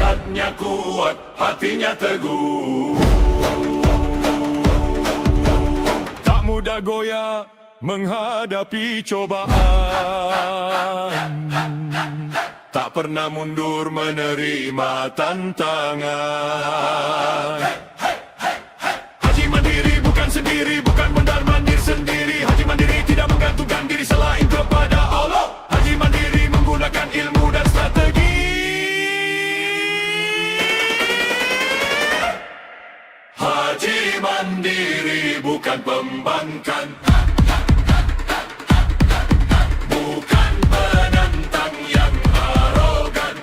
Niatnya kuat, hatinya teguh. Tak mudah goyah menghadapi cobaan, tak pernah mundur menerima tantangan. Haji Mandiri bukan sendiri, bukan mondar-mandir sendiri. Haji Mandiri tidak menggantungkan diri selain kepada Allah. Haji Mandiri menggunakan ilmu dan strategi. Haji Mandiri bukan pembangkang, bukan penantang yang arogan.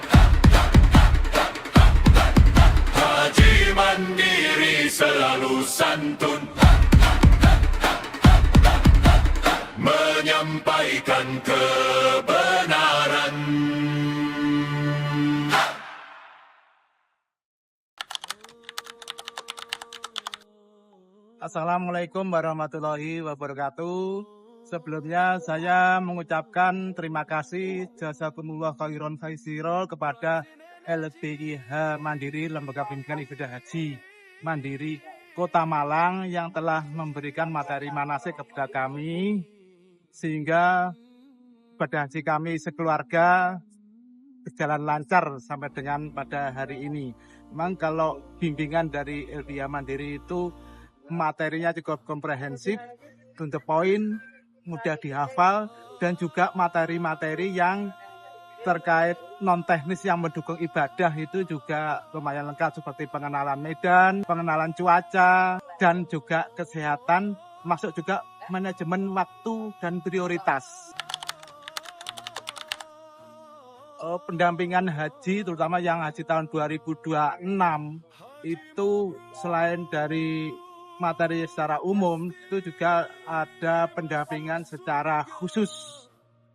Haji Mandiri selalu santun, menyampaikan kebenaran. Assalamualaikum warahmatullahi wabarakatuh. Sebelumnya saya mengucapkan terima kasih jazakumullah khairon faisirol kepada LBIH Mandiri Lembaga Bimbingan Ibadah Haji Mandiri Kota Malang yang telah memberikan materi manasik kepada kami sehingga ibadah haji kami sekeluarga berjalan lancar sampai dengan pada hari ini. Memang kalau bimbingan dari LBIH Mandiri itu materinya cukup komprehensif, to the point, mudah dihafal, dan juga materi-materi yang terkait non-teknis yang mendukung ibadah itu juga lumayan lengkap seperti pengenalan medan, pengenalan cuaca, dan juga kesehatan, masuk juga manajemen waktu dan prioritas. Pendampingan haji, terutama yang haji tahun 2026, itu selain dari materi secara umum, itu juga ada pendampingan secara khusus,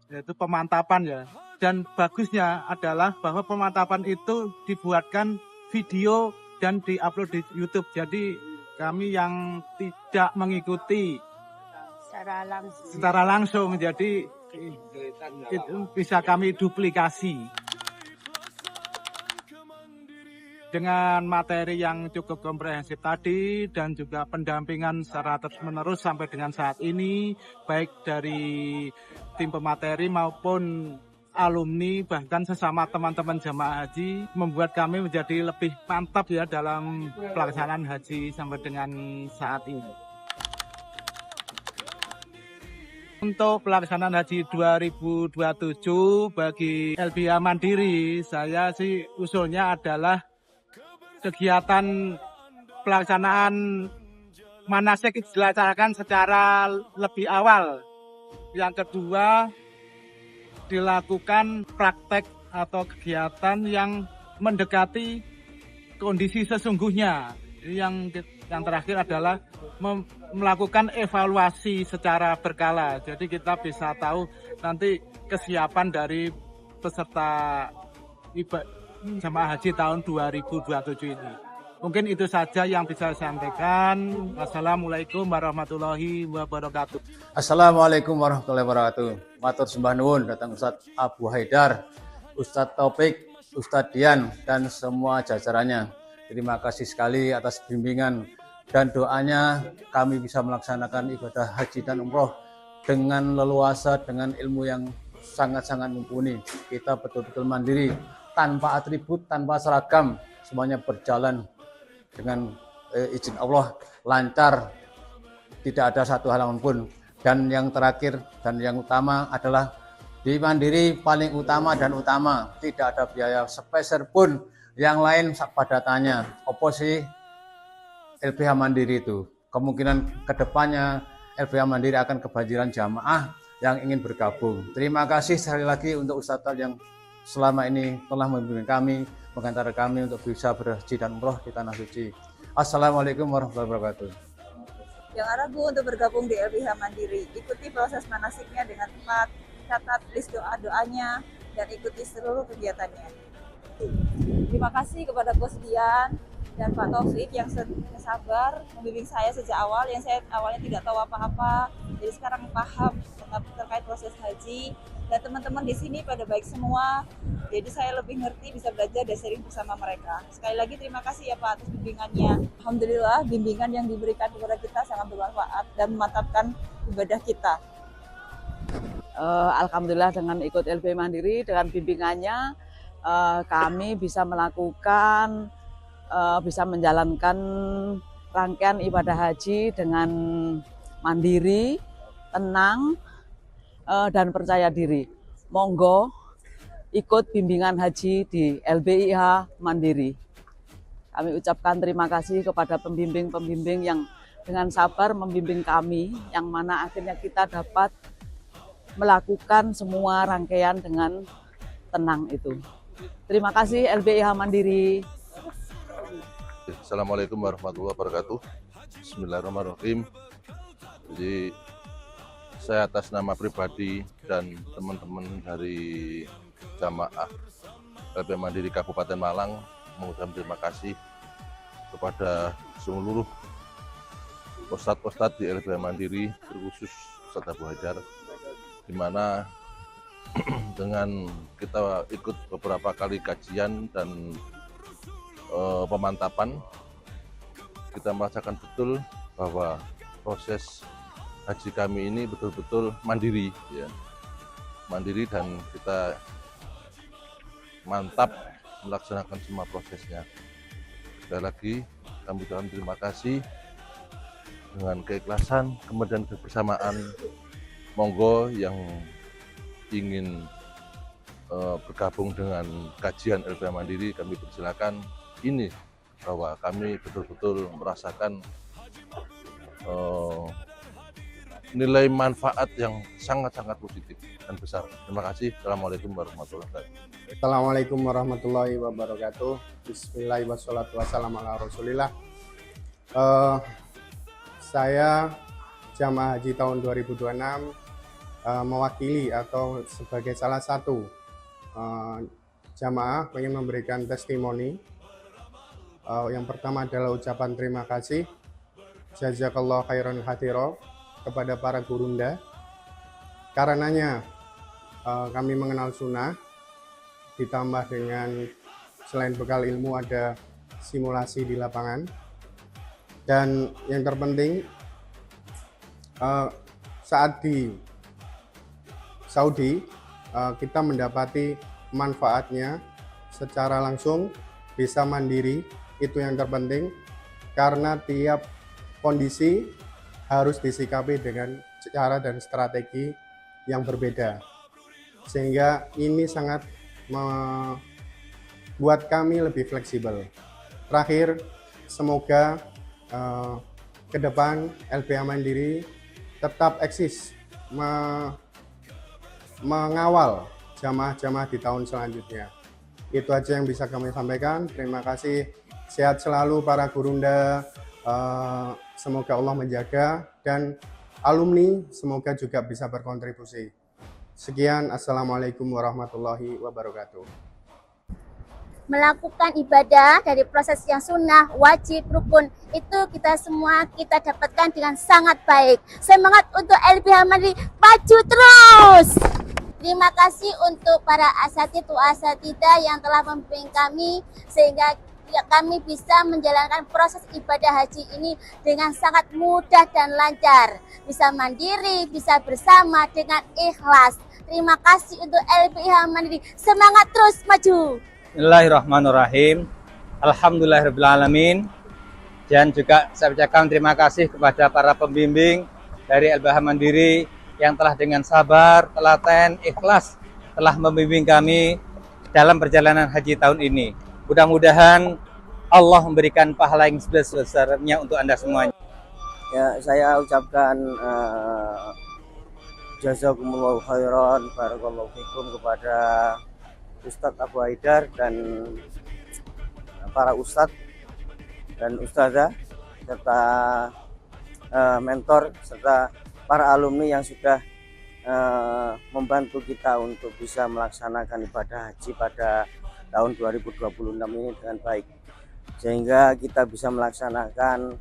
yaitu pemantapan ya. Dan bagusnya adalah bahwa pemantapan itu dibuatkan video dan diupload di YouTube. Jadi kami yang tidak mengikuti secara langsung, jadi itu bisa kami duplikasi. Dengan materi yang cukup komprehensif tadi dan juga pendampingan secara terus-menerus sampai dengan saat ini, baik dari tim pemateri maupun alumni, bahkan sesama teman-teman jamaah haji, membuat kami menjadi lebih mantap ya dalam pelaksanaan haji sampai dengan saat ini. Untuk pelaksanaan haji 2027 bagi LBIH Mandiri, saya sih usulnya adalah kegiatan pelaksanaan manasik dilaksanakan secara lebih awal. Yang kedua, dilakukan praktek atau kegiatan yang mendekati kondisi sesungguhnya. Yang terakhir adalah melakukan evaluasi secara berkala. Jadi kita bisa tahu nanti kesiapan dari peserta jamaah haji tahun 2027 ini. Mungkin itu saja yang bisa saya sampaikan. Wassalamualaikum warahmatullahi wabarakatuh. Assalamualaikum warahmatullahi wabarakatuh. Matur sembah nuwun datang Ustadz Abu Haidar, Ustadz Taufik, Ustadz Dian, dan semua jajarannya. Terima kasih sekali atas bimbingan dan doanya kami bisa melaksanakan ibadah haji dan umroh dengan leluasa, dengan ilmu yang sangat-sangat mumpuni. Kita betul-betul mandiri, tanpa atribut, tanpa seragam, semuanya berjalan dengan izin Allah lancar, tidak ada satu halangan pun. Dan yang terakhir dan yang utama adalah di Mandiri paling utama dan utama, tidak ada biaya sepeser pun. Yang lain pada tanya, apa sih LBIH Mandiri itu? Kemungkinan kedepannya LBIH Mandiri akan kebanjiran jamaah yang ingin bergabung. Terima kasih sekali lagi untuk Ustadz yang selama ini telah membimbing kami, mengantar kami untuk bisa berhaji dan umroh di Tanah Suci. Assalamualaikum warahmatullahi wabarakatuh. Yang ragu untuk bergabung di LBIH Mandiri, ikuti proses manasiknya dengan tepat, catat list doa-doanya, dan ikuti seluruh kegiatannya. Terima kasih kepada Coach Dian dan Pak Taufik yang sabar membimbing saya sejak awal, yang saya awalnya tidak tahu apa-apa, jadi sekarang paham terkait proses haji. Dan teman-teman di sini pada baik semua, jadi saya lebih ngerti, bisa belajar dan sharing bersama mereka. Sekali lagi terima kasih ya Pak atas bimbingannya. Alhamdulillah bimbingan yang diberikan kepada kita sangat bermanfaat dan memantapkan ibadah kita. Alhamdulillah dengan ikut LBH Mandiri, dengan bimbingannya kami bisa melakukan, bisa menjalankan rangkaian ibadah haji dengan mandiri, tenang, dan percaya diri. Monggo ikut bimbingan haji di LBIH Mandiri. Kami ucapkan terima kasih kepada pembimbing-pembimbing yang dengan sabar membimbing kami, yang mana akhirnya kita dapat melakukan semua rangkaian dengan tenang itu. Terima kasih LBIH Mandiri. Assalamualaikum warahmatullahi wabarakatuh. Bismillahirrahmanirrahim. Jadi saya atas nama pribadi dan teman-teman dari jamaah LBH Mandiri Kabupaten Malang mengucapkan terima kasih kepada seluruh ustadz-ustadz di LBH Mandiri, terkhusus Ustadz Abu Haidar, di mana dengan kita ikut beberapa kali kajian dan pemantapan, kita merasakan betul bahwa proses haji kami ini betul-betul mandiri, ya, mandiri, dan kita mantap melaksanakan semua prosesnya. Sekali lagi kami ucapkan terima kasih dengan keikhlasan, kemudian kebersamaan. Monggo yang ingin bergabung dengan kajian LBH Mandiri, kami persilakan. Ini bahwa kami betul-betul merasakan nilai manfaat yang sangat-sangat positif dan besar. Terima kasih. Assalamualaikum warahmatullahi wabarakatuh. Assalamualaikum warahmatullahi wabarakatuh. Bismillahirrahmanirrahim. Wassalatu wassalamu ala Rasulillah. Saya jamaah haji tahun 2026 mewakili atau sebagai salah satu jamaah ingin memberikan testimoni. Yang pertama adalah ucapan terima kasih, jazakallahu khairan hadiro, kepada para gurunda. Karenanya kami mengenal sunnah, ditambah dengan selain bekal ilmu ada simulasi di lapangan. Dan yang terpenting saat di Saudi kita mendapati manfaatnya secara langsung, bisa mandiri. Itu yang terpenting, karena tiap kondisi harus disikapi dengan cara dan strategi yang berbeda, sehingga ini sangat membuat kami lebih fleksibel. Terakhir, semoga ke depan LBH Mandiri tetap eksis mengawal jamaah-jamaah di tahun selanjutnya. Itu aja yang bisa kami sampaikan. Terima kasih. Sehat selalu para gurunda. Semoga Allah menjaga, dan alumni semoga juga bisa berkontribusi. Sekian, assalamualaikum warahmatullahi wabarakatuh. Melakukan ibadah dari proses yang sunnah, wajib, rukun, itu kita semua kita dapatkan dengan sangat baik. Semangat untuk LBH Mandiri, maju terus. Terima kasih untuk para asatidah yang telah membimbing kami sehingga kami bisa menjalankan proses ibadah haji ini dengan sangat mudah dan lancar. Bisa mandiri, bisa bersama dengan ikhlas. Terima kasih untuk LBH Mandiri. Semangat terus maju. Bismillahirrahmanirrahim. Alhamdulillahirrahmanirrahim. Dan juga saya ucapkan terima kasih kepada para pembimbing dari LBH Mandiri yang telah dengan sabar, telaten, ikhlas telah membimbing kami dalam perjalanan haji tahun ini. Mudah-mudahan Allah memberikan pahala yang sebesar-besarnya untuk Anda semuanya. Ya, saya ucapkan jazakumullahu khairan, barakallahu fikum kepada Ustadz Abu Haidar dan para ustadz dan ustazah serta mentor serta para alumni yang sudah membantu kita untuk bisa melaksanakan ibadah haji pada tahun 2026 ini dengan baik, sehingga kita bisa melaksanakan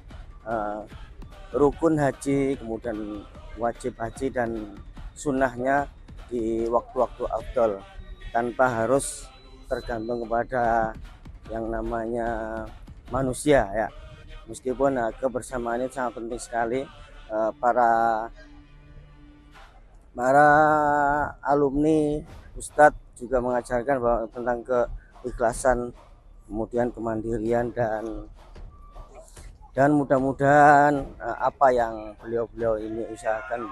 rukun haji, kemudian wajib haji dan sunnahnya di waktu-waktu afdol tanpa harus tergantung kepada yang namanya manusia ya. Meskipun kebersamaan ini sangat penting sekali, para alumni, ustadz juga mengajarkan bahwa tentang keikhlasan, kemudian kemandirian, dan mudah-mudahan apa yang beliau-beliau ini usahakan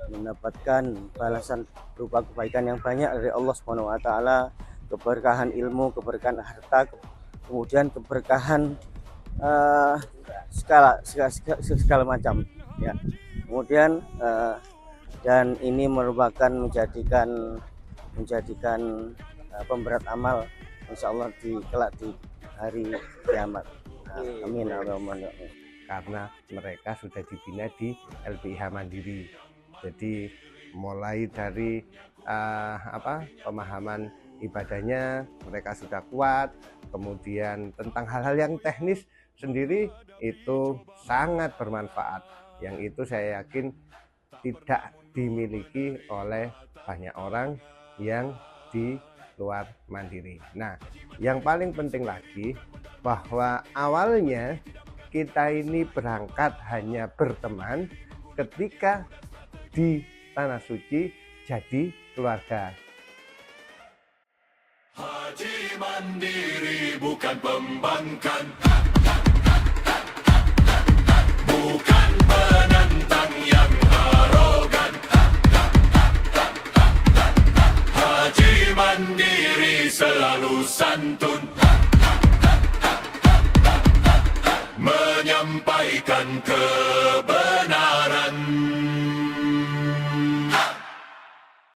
mendapatkan balasan berupa kebaikan yang banyak dari Allah Subhanahu wa taala, keberkahan ilmu, keberkahan harta, kemudian keberkahan segala macam ya. Kemudian dan ini merupakan menjadikan pemberat amal insyaallah kelak di hari kiamat. Amin. Karena mereka sudah dibina di LBH Mandiri. Jadi mulai dari pemahaman ibadahnya mereka sudah kuat, kemudian tentang hal-hal yang teknis sendiri itu sangat bermanfaat, yang itu saya yakin tidak dimiliki oleh banyak orang yang di luar Mandiri. Nah, yang paling penting lagi bahwa awalnya kita ini berangkat hanya berteman, ketika di Tanah Suci jadi keluarga. Haji Mandiri bukan pembangkang, bukan penentang yang arogan. Haji Mandiri selalu santun, menyampaikan kebenaran.